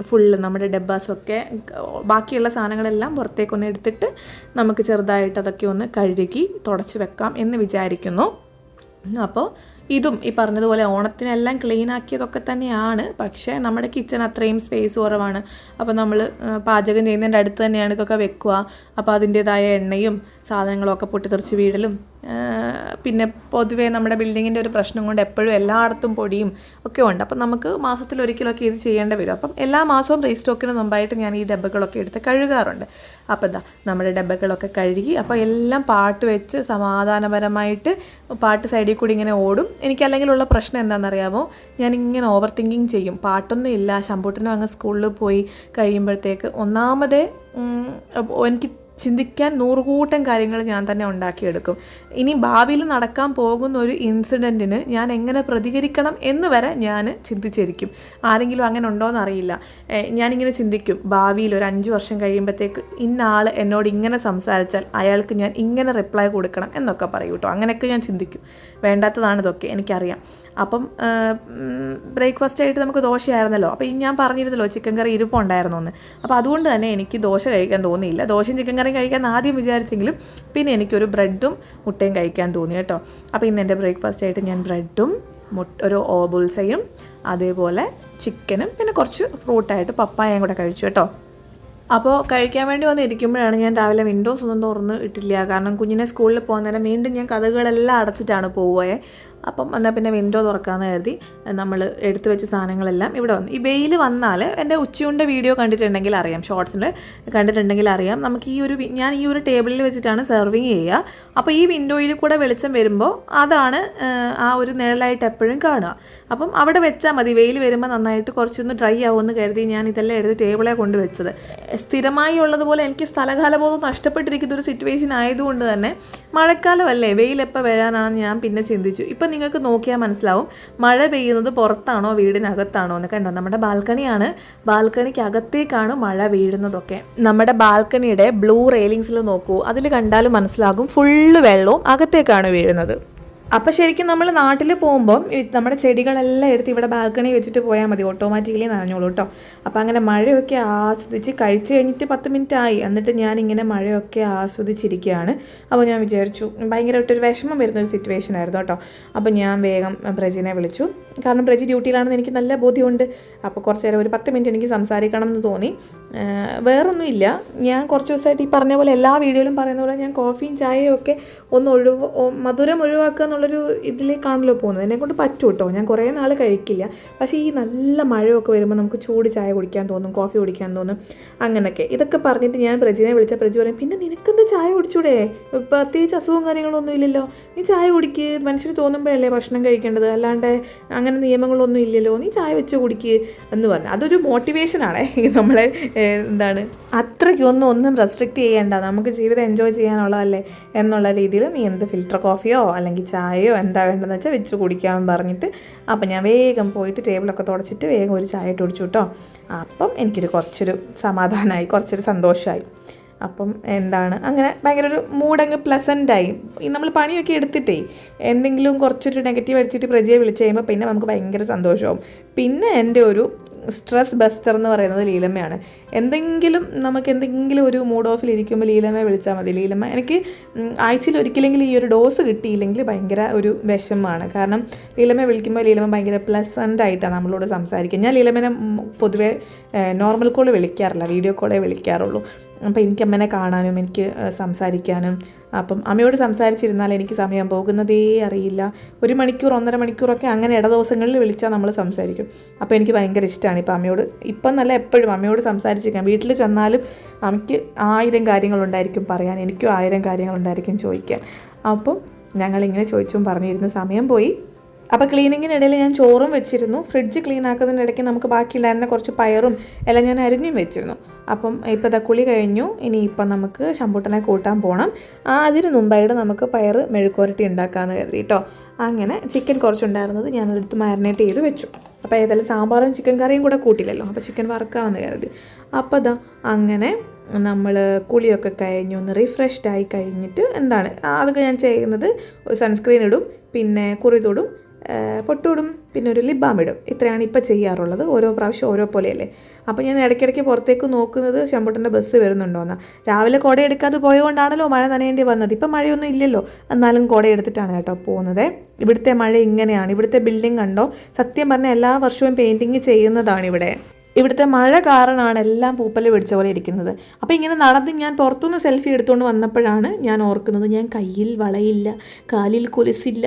ഫുള്ള് നമ്മുടെ ഡബ്ബാസൊക്കെ ബാക്കിയുള്ള സാധനങ്ങളെല്ലാം പുറത്തേക്കൊന്ന് എടുത്തിട്ട് നമുക്ക് ചെറുതായിട്ട് അതൊക്കെ ഒന്ന് കഴുകി തുടച്ച് വെക്കാം എന്ന് വിചാരിക്കുന്നു. അപ്പോൾ ഇതും ഈ പറഞ്ഞതുപോലെ ഓണത്തിനെല്ലാം ക്ലീൻ ആക്കിയതൊക്കെ തന്നെയാണ്. പക്ഷേ നമ്മുടെ കിച്ചൺ അത്രയും സ്പേസ് കുറവാണ്. അപ്പോൾ നമ്മൾ പാചകം ചെയ്യുന്നതിൻ്റെ അടുത്ത് തന്നെയാണ് ഇതൊക്കെ വെക്കുക. അപ്പോൾ അതിൻ്റേതായ എണ്ണയും സാധനങ്ങളൊക്കെ പൊട്ടിത്തെറിച്ച് വീഴലും, പിന്നെ പൊതുവേ നമ്മുടെ ബിൽഡിങ്ങിൻ്റെ ഒരു പ്രശ്നം കൊണ്ട് എപ്പോഴും എല്ലായിടത്തും പൊടിയും ഒക്കെ ഉണ്ട്. അപ്പം നമുക്ക് മാസത്തിലൊരിക്കലൊക്കെ ഇത് ചെയ്യേണ്ടി വരും. അപ്പം എല്ലാ മാസവും റീസ്റ്റോക്കിന് മുമ്പായിട്ട് ഞാൻ ഈ ഡബ്ബകളൊക്കെ എടുത്ത് കഴുകാറുണ്ട്. അപ്പോൾ എന്താ നമ്മുടെ ഡബ്ബകളൊക്കെ കഴുകി, അപ്പോൾ എല്ലാം പാട്ട് വെച്ച് സമാധാനപരമായിട്ട് പാട്ട് സൈഡിൽ കൂടി ഇങ്ങനെ ഓടും. എനിക്കല്ലെങ്കിലുള്ള പ്രശ്നം എന്താണെന്നറിയാമോ, ഞാനിങ്ങനെ ഓവർ തിങ്കിങ് ചെയ്യും. പാട്ടൊന്നും ഇല്ല, ശമ്പൂട്ടനും അങ്ങ് സ്കൂളിൽ പോയി കഴിയുമ്പോഴത്തേക്ക് ഒന്നാമതേ എനിക്ക് ചിന്തിക്കാൻ 100 കൂട്ടം കാര്യങ്ങൾ ഞാൻ തന്നെ ഉണ്ടാക്കിയെടുക്കും. ഇനി ഭാവിയിൽ നടക്കാൻ പോകുന്ന ഒരു ഇൻസിഡൻറ്റിന് ഞാൻ എങ്ങനെ പ്രതികരിക്കണം എന്ന് വരെ ഞാൻ ചിന്തിച്ചിരിക്കും. ആരെങ്കിലും അങ്ങനെ ഉണ്ടോയെന്ന് അറിയില്ല. ഞാനിങ്ങനെ ചിന്തിക്കും, ഭാവിയിൽ ഒരു 5 വർഷം കഴിയുമ്പോഴത്തേക്ക് ഇന്ന ആൾ എന്നോട് ഇങ്ങനെ സംസാരിച്ചാൽ അയാൾക്ക് ഞാൻ ഇങ്ങനെ റിപ്ലൈ കൊടുക്കണം എന്നൊക്കെ പറയും കേട്ടോ. അങ്ങനെയൊക്കെ ഞാൻ ചിന്തിക്കും. വേണ്ടാത്തതാണ് ഇതൊക്കെ, എനിക്കറിയാം. അപ്പം ബ്രേക്ക്ഫാസ്റ്റ് ആയിട്ട് നമുക്ക് ദോശയായിരുന്നല്ലോ. അപ്പോൾ ഞാൻ പറഞ്ഞിരുന്നല്ലോ ചിക്കൻ കറി ഇരിപ്പുണ്ടായിരുന്നു എന്ന്. അപ്പോൾ അതുകൊണ്ട് തന്നെ എനിക്ക് ദോശ കഴിക്കാൻ തോന്നിയില്ല. ദോശയും ചിക്കൻ കറിയും കഴിക്കാൻ ആദ്യം വിചാരിച്ചെങ്കിലും പിന്നെ എനിക്കൊരു ബ്രെഡും മുട്ടയും കഴിക്കാൻ തോന്നി കേട്ടോ. അപ്പോൾ ഇന്ന് എൻ്റെ ബ്രേക്ക്ഫാസ്റ്റ് ആയിട്ട് ഞാൻ ബ്രെഡും ഒരു ബുൾസയും അതേപോലെ ചിക്കനും പിന്നെ കുറച്ച് ഫ്രൂട്ടായിട്ട് പപ്പായയും കൂടെ കഴിച്ചു കേട്ടോ. അപ്പോൾ കഴിക്കാൻ വേണ്ടി വന്നിരിക്കുമ്പോഴാണ് ഞാൻ രാവിലെ വിൻഡോസ് ഒന്നും തുറന്ന് ഇട്ടില്ല. കാരണം കുഞ്ഞിനെ സ്കൂളിൽ പോകാൻ നേരം വീണ്ടും ഞാൻ കഥകളെല്ലാം അടച്ചിട്ടാണ് പോവുകയെ. അപ്പം എന്നാൽ പിന്നെ വിൻഡോ തുറക്കാമെന്ന് കരുതി നമ്മൾ എടുത്തു വെച്ച സാധനങ്ങളെല്ലാം ഇവിടെ വന്നു. ഈ വെയിൽ വന്നാൽ എൻ്റെ ഉച്ചയുണ്ട വീഡിയോ കണ്ടിട്ടുണ്ടെങ്കിൽ അറിയാം, ഷോർട്സിൽ കണ്ടിട്ടുണ്ടെങ്കിൽ അറിയാം, നമുക്ക് ഞാൻ ഈ ഒരു ടേബിളിൽ വെച്ചിട്ടാണ് സെർവിങ് ചെയ്യുക. അപ്പോൾ ഈ വിൻഡോയിൽ കൂടെ വെളിച്ചം വരുമ്പോൾ അതാണ് ആ ഒരു നിഴലായിട്ട് എപ്പോഴും കാണുക. അപ്പം അവിടെ വെച്ചാൽ മതി. വെയിൽ വരുമ്പോൾ നന്നായിട്ട് കുറച്ചൊന്ന് ഡ്രൈ ആവുമെന്ന് കരുതി ഞാൻ ഇതെല്ലാം എടുത്ത് ടേബിളെ കൊണ്ട് വെച്ചത്. സ്ഥിരമായി ഉള്ളതുപോലെ എനിക്ക് സ്ഥലകാലബോധം നഷ്ടപ്പെട്ടിരിക്കുന്ന ഒരു സിറ്റുവേഷൻ ആയതുകൊണ്ട് തന്നെ മഴക്കാലമല്ലേ, വെയിലെപ്പോൾ വരാനാണെന്ന് ഞാൻ പിന്നെ ചിന്തിച്ചു. ഇപ്പം നിങ്ങൾക്ക് നോക്കിയാൽ മനസ്സിലാവും മഴ പെയ്യുന്നത് പുറത്താണോ വീടിനകത്താണോ എന്ന്. കണ്ടോ, നമ്മുടെ ബാൽക്കണിയാണ്, ബാൽക്കണിക്ക് അകത്തേക്കാണ് മഴ വീഴുന്നതൊക്കെ. നമ്മുടെ ബാൽക്കണിയുടെ ബ്ലൂ റെയിലിങ്സിൽ നോക്കൂ, അതിൽ കണ്ടാലും മനസ്സിലാകും ഫുള്ള് വെള്ളവും അകത്തേക്കാണ് വീഴുന്നത്. അപ്പോൾ ശരിക്കും നമ്മൾ നാട്ടിൽ പോകുമ്പം നമ്മുടെ ചെടികളെല്ലാം എടുത്ത് ഇവിടെ ബാൽക്കണി വെച്ചിട്ട് പോയാൽ മതി, ഓട്ടോമാറ്റിക്കലി നനഞ്ഞോളൂ കേട്ടോ. അപ്പോൾ അങ്ങനെ മഴയൊക്കെ ആസ്വദിച്ച് കഴിച്ച് കഴിഞ്ഞിട്ട് 10 മിനിറ്റ് ആയി. എന്നിട്ട് ഞാനിങ്ങനെ മഴയൊക്കെ ആസ്വദിച്ചിരിക്കുകയാണ്. അപ്പോൾ ഞാൻ വിചാരിച്ചു, ഭയങ്കരമായിട്ടൊരു വിഷമം വരുന്നൊരു സിറ്റുവേഷൻ ആയിരുന്നു കേട്ടോ. അപ്പോൾ ഞാൻ വേഗം പ്രജിനെ വിളിച്ചു. കാരണം പ്രജി ഡ്യൂട്ടിയിലാണെന്ന് എനിക്ക് നല്ല ബോധ്യമുണ്ട്. അപ്പോൾ കുറച്ച് നേരം ഒരു 10 മിനിറ്റ് എനിക്ക് സംസാരിക്കണം എന്ന് തോന്നി. വേറൊന്നുമില്ല, ഞാൻ കുറച്ച് ദിവസമായിട്ട് ഈ പറഞ്ഞ പോലെ എല്ലാ വീഡിയോയിലും പറയുന്ന പോലെ ഞാൻ കോഫിയും ചായയും ഒക്കെ ഒന്ന് മധുരം ഒഴിവാക്കുക എന്നുള്ളൊരു ഇതിലേക്കാണല്ലോ പോകുന്നത്. എന്നെക്കൊണ്ട് പറ്റും കേട്ടോ, ഞാൻ കുറേ നാൾ കഴിക്കില്ല. പക്ഷേ ഈ നല്ല മഴയൊക്കെ വരുമ്പോൾ നമുക്ക് ചൂട് ചായ കുടിക്കാൻ തോന്നും, കോഫി കുടിക്കാൻ തോന്നും, അങ്ങനെയൊക്കെ. ഇതൊക്കെ പറഞ്ഞിട്ട് ഞാൻ പ്രജിനെ വിളിച്ച പ്രജി പറയും, പിന്നെ നിനക്കെന്താ ചായ കുടിച്ചൂടെ, പ്രത്യേകിച്ച് അസുഖവും കാര്യങ്ങളൊന്നും ഇല്ലല്ലോ, നീ ചായ കുടിക്ക്, മനുഷ്യർ തോന്നുമ്പോഴല്ലേ ഭക്ഷണം കഴിക്കേണ്ടത്, അല്ലാണ്ട് അങ്ങനെ നിയമങ്ങളൊന്നും ഇല്ലല്ലോ, നീ ചായ വെച്ച് കുടിക്ക് എന്ന് പറഞ്ഞു. അതൊരു മോട്ടിവേഷനാണേ, നമ്മളെ എന്താണ് അത്രയ്ക്കൊന്നും റെസ്ട്രിക്റ്റ് ചെയ്യേണ്ട, നമുക്ക് ജീവിതം എൻജോയ് ചെയ്യാനുള്ളതല്ലേ എന്നുള്ള രീതിയിൽ നീ എന്ത് ഫിൽറ്റർ കോഫിയോ അല്ലെങ്കിൽ ചായയോ എന്താ വേണ്ടതെന്ന് വെച്ചാൽ വെച്ച് കുടിക്കാൻ പറഞ്ഞിട്ട് അപ്പം ഞാൻ വേഗം പോയിട്ട് ടേബിളൊക്കെ തുടച്ചിട്ട് വേഗം ഒരു ചായ ഇട്ട് കുടിച്ചു കേട്ടോ. അപ്പം എനിക്കൊരു കുറച്ചൊരു സമാധാനമായി, കുറച്ചൊരു സന്തോഷമായി. അപ്പം എന്താണ് അങ്ങനെ ഭയങ്കര ഒരു മൂഡങ്ങ് പ്ലസൻ്റായി. നമ്മൾ പണിയൊക്കെ എടുത്തിട്ടേ എന്തെങ്കിലും കുറച്ചൊരു നെഗറ്റീവ് അടിച്ചിട്ട് പ്രജയെ വിളിച്ച് കഴിയുമ്പോൾ പിന്നെ നമുക്ക് ഭയങ്കര സന്തോഷമാവും. പിന്നെ എൻ്റെ ഒരു സ്ട്രെസ് ബസ്റ്റർ എന്ന് പറയുന്നത് ലീലമ്മയാണ്. നമുക്ക് എന്തെങ്കിലും ഒരു മൂഡ് ഓഫിൽ ഇരിക്കുമ്പോൾ ലീലമ്മയെ വിളിച്ചാൽ മതി. ലീലമ്മ എനിക്ക് ആഴ്ചയിൽ ഒരിക്കലെങ്കിലും ഈ ഒരു ഡോസ് കിട്ടിയില്ലെങ്കിൽ ഭയങ്കര ഒരു വിഷമമാണ്. കാരണം ലീലമ്മയെ വിളിക്കുമ്പോൾ ലീലമ്മ ഭയങ്കര പ്ലസൻ്റ് ആയിട്ടാണ് നമ്മളോട് സംസാരിക്കുക. ഞാൻ ലീലമ്മനെ പൊതുവേ നോർമൽ കോൾ വിളിക്കാറില്ല, വീഡിയോ കോളേ വിളിക്കാറുള്ളൂ. അപ്പോൾ എനിക്ക് അമ്മേനെ കാണാനും എനിക്ക് സംസാരിക്കാനും, അപ്പം അമ്മയോട് സംസാരിച്ചിരുന്നാൽ എനിക്ക് സമയം പോകുന്നതേ അറിയില്ല. 1 മണിക്കൂർ 1.5 മണിക്കൂറൊക്കെ അങ്ങനെ ദിവസങ്ങളിൽ വിളിച്ചാൽ നമ്മൾ സംസാരിക്കും. അപ്പോൾ എനിക്ക് ഭയങ്കര ഇഷ്ടമാണ് ഇപ്പോൾ അമ്മയോട്, ഇപ്പം നല്ല എപ്പോഴും അമ്മയോട് സംസാരിച്ചിരിക്കാം. വീട്ടിൽ ചെന്നാലും അമ്മയ്ക്ക് 1000 കാര്യങ്ങളുണ്ടായിരിക്കും പറയാൻ, എനിക്കും 1000 കാര്യങ്ങളുണ്ടായിരിക്കും ചോദിക്കാൻ. അപ്പം ഞങ്ങളിങ്ങനെ ചോദിച്ചും പറഞ്ഞിരുന്ന സമയം പോയി. അപ്പോൾ ക്ലീനിങ്ങിനിടയിൽ ഞാൻ ചോറും വെച്ചിരുന്നു. ഫ്രിഡ്ജ് ക്ലീൻ ആക്കുന്നതിനിടയ്ക്ക് നമുക്ക് ബാക്കിയുണ്ടായിരുന്ന കുറച്ച് പയറും എല്ലാം ഞാൻ അരിഞ്ഞും വെച്ചിരുന്നു. അപ്പം ഇപ്പോൾ ഇതാ കുളി കഴിഞ്ഞു. ഇനിയിപ്പം നമുക്ക് ശമ്പൂട്ടനെ കൂട്ടാൻ പോകണം. അതിന് മുമ്പായിട്ട് നമുക്ക് പയർ മെഴുക്കുവരട്ടി ഉണ്ടാക്കാമെന്ന് കരുതി കേട്ടോ. അങ്ങനെ ചിക്കൻ കുറച്ചുണ്ടായിരുന്നത് ഞാനെടുത്ത് മാരിനേറ്റ് ചെയ്ത് വെച്ചു. അപ്പോൾ ഏതായാലും സാമ്പാറും ചിക്കൻ കറിയും കൂടെ കൂട്ടില്ലല്ലോ, അപ്പോൾ ചിക്കൻ വറക്കാമെന്ന് കരുതി. അപ്പോൾ ഇതാ അങ്ങനെ നമ്മൾ കുളിയൊക്കെ കഴിഞ്ഞ് ഒന്ന് റിഫ്രഷ്ഡായി കഴിഞ്ഞിട്ട് അതൊക്കെ ഞാൻ ചെയ്യുന്നത് സൺസ്ക്രീൻ ഇടും, പിന്നെ കുറി തൊടും, പൊട്ടൂടും, പിന്നെ ഒരു ലിപ് ബാം ഇടും. ഇത്രയാണ് ഇപ്പോൾ ചെയ്യാറുള്ളത്. ഓരോ പ്രാവശ്യം ഓരോ പോലെയല്ലേ. അപ്പോൾ ഞാൻ ഇടയ്ക്കിടയ്ക്ക് പുറത്തേക്ക് നോക്കുന്നത് ശമ്പൂട്ടൻ്റെ ബസ് വരുന്നുണ്ടോയെന്ന്. രാവിലെ കുട എടുക്കാതെ പോയതുകൊണ്ടാണല്ലോ മഴ നനയേണ്ടി വന്നത്. ഇപ്പം മഴയൊന്നും ഇല്ലല്ലോ, എന്നാലും കുട എടുത്തിട്ടാണ് കേട്ടോ പോകുന്നത്. ഇവിടുത്തെ മഴ ഇങ്ങനെയാണ്. ഇവിടുത്തെ ബിൽഡിംഗ് കണ്ടോ, സത്യം പറഞ്ഞാൽ എല്ലാ വർഷവും പെയിൻറ്റിങ് ചെയ്യുന്നതാണ് ഇവിടെ. ഇവിടുത്തെ മഴ കാരണമാണ് എല്ലാം പൂപ്പൽ പിടിച്ച പോലെ ഇരിക്കുന്നത്. അപ്പോൾ ഇങ്ങനെ നടന്ന് ഞാൻ പുറത്തുനിന്ന് സെൽഫി എടുത്തുകൊണ്ട് വന്നപ്പോഴാണ് ഞാൻ ഓർക്കുന്നത്, ഞാൻ കയ്യിൽ വളയില്ല, കാലിൽ കൊലുസില്ല,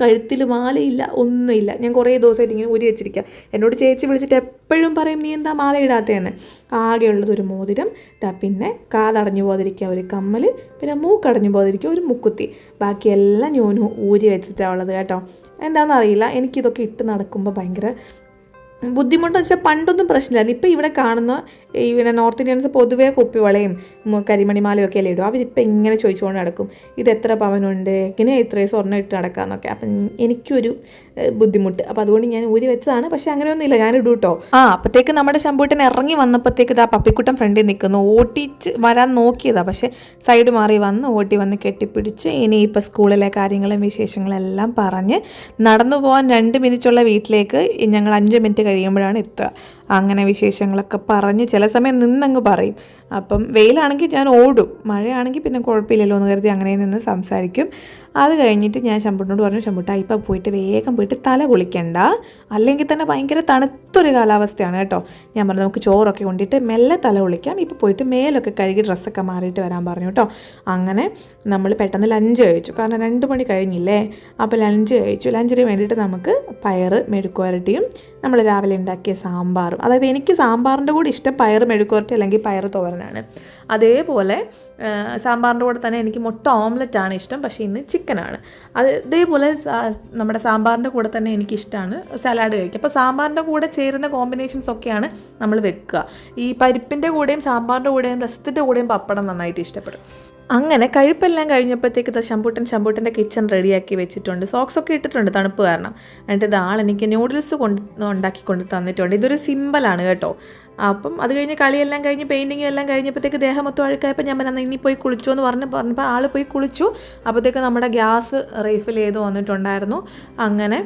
കഴുത്തിൽ മാലയില്ല, ഒന്നുമില്ല. ഞാൻ കുറേ ദിവസമായിട്ട് ഇങ്ങനെ ഊരി വെച്ചിരിക്കുക. എന്നോട് ചേച്ചി വിളിച്ചിട്ട് എപ്പോഴും പറയും, നീ എന്താ മാല ഇടാത്തതെന്ന്. ആകെയുള്ളത് ഒരു മോതിരം, പിന്നെ കാതടഞ്ഞു പോകാതിരിക്കുക ഒരു കമ്മൽ, പിന്നെ മൂക്കടഞ്ഞു പോകാതിരിക്കുക ഒരു മുക്കുത്തി. ബാക്കിയെല്ലാം ഞാൻ ഊരി വെച്ചിട്ടാണ് ഉള്ളത് കേട്ടോ. എന്താണെന്നറിയില്ല, എനിക്കിതൊക്കെ ഇട്ട് നടക്കുമ്പോൾ ഭയങ്കര ബുദ്ധിമുട്ടെന്ന് വെച്ചാൽ പണ്ടൊന്നും പ്രശ്നമില്ലായിരുന്നു. ഇപ്പോൾ ഇവിടെ കാണുന്ന ഇവിടെ നോർത്ത് ഇന്ത്യൻസ് പൊതുവേ കുപ്പിവളയും കരിമണിമാലയും ഒക്കെ അല്ലേ ഇടും. അവരിപ്പോൾ ഇങ്ങനെ ചോദിച്ചുകൊണ്ട് നടക്കും, ഇത് എത്ര പവനുണ്ട്, എങ്ങനെ ഇത്രയും സ്വർണ്ണം ഇട്ട് നടക്കാമെന്നൊക്കെ. അപ്പം എനിക്കൊരു ബുദ്ധിമുട്ട്. അപ്പോൾ അതുകൊണ്ട് ഞാൻ ഊരി വെച്ചതാണ്. പക്ഷേ അങ്ങനെയൊന്നുമില്ല, ഞാൻ ഇടും കേട്ടോ. അപ്പോഴത്തേക്ക് നമ്മുടെ ശമ്പൂട്ടൻ ഇറങ്ങി വന്നപ്പോഴത്തേക്ക് ഇതാ പപ്പിക്കുട്ടൻ ഫ്രണ്ടിൽ നിൽക്കുന്നു. ഓട്ടിച്ച് വരാൻ നോക്കിയതാണ്, പക്ഷേ സൈഡ് മാറി വന്ന് ഓട്ടി വന്ന് കെട്ടിപ്പിടിച്ച് ഇനിയിപ്പോൾ സ്കൂളിലെ കാര്യങ്ങളും വിശേഷങ്ങളെല്ലാം പറഞ്ഞ് നടന്നു പോകാൻ 2 മിനിറ്റുള്ള വീട്ടിലേക്ക് ഞങ്ങൾ 5 മിനിറ്റ് കഴിയുമ്പോഴാണ് എത്തുക. അങ്ങനെ വിശേഷങ്ങളൊക്കെ പറഞ്ഞ് ചില സമയം നിന്നങ്ങ് പറയും. അപ്പം വെയിലാണെങ്കിൽ ഞാൻ ഓടും, മഴയാണെങ്കിൽ പിന്നെ കുഴപ്പമില്ലല്ലോ എന്ന് കരുതി അങ്ങനെ നിന്ന് സംസാരിക്കും. അത് കഴിഞ്ഞിട്ട് ഞാൻ ശമ്പൂട്ടിനോട് പറഞ്ഞു, ശമ്പൂട്ടാ ഇപ്പം പോയിട്ട് വേഗം പോയിട്ട് തല കുളിക്കണ്ട, അല്ലെങ്കിൽ തന്നെ ഭയങ്കര തണുത്തൊരു കാലാവസ്ഥയാണ് കേട്ടോ. ഞാൻ പറഞ്ഞു നമുക്ക് ചോറൊക്കെ കൊണ്ടിട്ട് മെല്ലെ തല കുളിക്കാം, ഇപ്പോൾ പോയിട്ട് മേലൊക്കെ കഴുകി ഡ്രസ്സൊക്കെ മാറിയിട്ട് വരാൻ പറഞ്ഞു കേട്ടോ. അങ്ങനെ നമ്മൾ പെട്ടെന്ന് ലഞ്ച് കഴിച്ചു, കാരണം 2 മണി കഴിഞ്ഞില്ലേ. അപ്പോൾ ലഞ്ച് കഴിച്ചു. ലഞ്ചിന് വേണ്ടിയിട്ട് നമുക്ക് പയറ് മെഴുക്കുവരട്ടിയും നമ്മൾ രാവിലെ ഉണ്ടാക്കിയ സാമ്പാറും, അതായത് എനിക്ക് സാമ്പാറിൻ്റെ കൂടെ ഇഷ്ടം പയറ് മെഴുക്കുവരട്ടി അല്ലെങ്കിൽ പയറ് തോരനാണ്. അതേപോലെ സാമ്പാറിൻ്റെ കൂടെ തന്നെ എനിക്ക് മുട്ട ഓംലെറ്റാണ് ഇഷ്ടം, പക്ഷേ ഇന്ന് ചിക്കനാണ്. അതേപോലെ നമ്മുടെ സാമ്പാറിൻ്റെ കൂടെ തന്നെ എനിക്കിഷ്ടമാണ് സലാഡ് കഴിക്കുക. അപ്പോൾ സാമ്പാറിൻ്റെ കൂടെ ചേരുന്ന കോമ്പിനേഷൻസ് ഒക്കെയാണ് നമ്മൾ വെക്കുക. ഈ പരിപ്പിൻ്റെ കൂടെയും സാമ്പാറിൻ്റെ കൂടെയും രസത്തിൻ്റെ കൂടെയും പപ്പടം നന്നായിട്ട് ഇഷ്ടപ്പെടും. അങ്ങനെ കഴിപ്പെല്ലാം കഴിഞ്ഞപ്പോഴത്തേക്ക് ശമ്പൂട്ടൻ്റെ കിച്ചൺ റെഡിയാക്കി വെച്ചിട്ടുണ്ട്. സോക്സൊക്കെ ഇട്ടിട്ടുണ്ട് തണുപ്പ് കാരണം. എന്നിട്ട് ഇതാൾ എനിക്ക് ന്യൂഡിൽസ് ഉണ്ടാക്കിക്കൊണ്ട് തന്നിട്ടുണ്ട്. ഇതൊരു സിമ്പിളാണ് കേട്ടോ. അപ്പം അത് കഴിഞ്ഞ് കളിയെല്ലാം കഴിഞ്ഞ് പെയിൻറ്റിങ്ങും എല്ലാം കഴിഞ്ഞപ്പോഴത്തേക്ക് ദേഹം മൊത്തം അഴുക്കായപ്പോൾ ഞാൻ പറഞ്ഞാൽ ഇനി പോയി കുളിച്ചു എന്ന് പറഞ്ഞപ്പോൾ ആൾ പോയി കുളിച്ചു. അപ്പോഴത്തേക്ക് നമ്മുടെ ഗ്യാസ് റീഫിൽ ചെയ്ത് വന്നിട്ടുണ്ടായിരുന്നു. അങ്ങനെ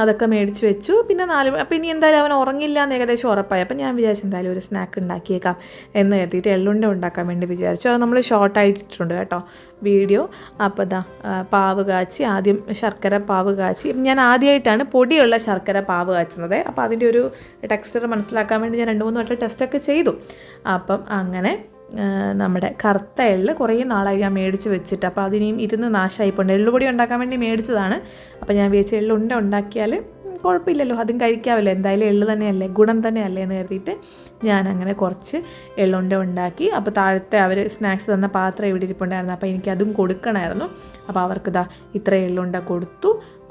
അതൊക്കെ മേടിച്ച് വെച്ചു. പിന്നെ 4 അപ്പോൾ ഇനി എന്തായാലും അവൻ ഉറങ്ങില്ല എന്ന് ഏകദേശം ഉറപ്പായി. അപ്പം ഞാൻ വിചാരിച്ചു എന്തായാലും ഒരു സ്നാക്ക് ഉണ്ടാക്കിയേക്കാം എന്ന് കരുതിയിട്ട് എള്ളുണ്ട ഉണ്ടാക്കാൻ വേണ്ടി വിചാരിച്ചു. അത് നമ്മൾ ഷോർട്ടായിട്ടിട്ടുണ്ട് കേട്ടോ വീഡിയോ. അപ്പോൾ പാവ് കാച്ചി, ആദ്യം ശർക്കര പാവ് കാച്ചി. ഞാൻ ആദ്യമായിട്ടാണ് പൊടിയുള്ള ശർക്കര പാവ് കാച്ചുന്നത്. അപ്പോൾ അതിൻ്റെ ഒരു ടെക്സ്ചർ മനസ്സിലാക്കാൻ വേണ്ടി ഞാൻ 2-3 വട്ടം ടെസ്റ്റൊക്കെ ചെയ്തു. അപ്പം അങ്ങനെ നമ്മുടെ കറുത്ത എള്ള് കുറേ നാളായി ഞാൻ മേടിച്ച് വെച്ചിട്ട്, അപ്പോൾ അതിനെയും ഇരുന്ന് നാശമായിപ്പോണ്ട്. എള്ളുപൊടി ഉണ്ടാക്കാൻ വേണ്ടി മേടിച്ചതാണ്. അപ്പോൾ ഞാൻ വിചാരിച്ചു എള്ളുണ്ട ഉണ്ടാക്കിയാൽ കുഴപ്പമില്ലല്ലോ, അതും കഴിക്കാമല്ലോ, എന്തായാലും എള്ള് തന്നെയല്ലേ, ഗുണം തന്നെയല്ലേ എന്ന് കരുതിയിട്ട് ഞാൻ അങ്ങനെ കുറച്ച് എള്ളുണ്ട ഉണ്ടാക്കി. അപ്പോൾ താഴത്തെ അവർ സ്നാക്സ് തന്ന പാത്രം ഇവിടെ ഇരിപ്പുണ്ടായിരുന്നു. അപ്പോൾ എനിക്കതും കൊടുക്കണമായിരുന്നു. അപ്പോൾ അവർക്ക് ഇത്ര എള്ളുണ്ട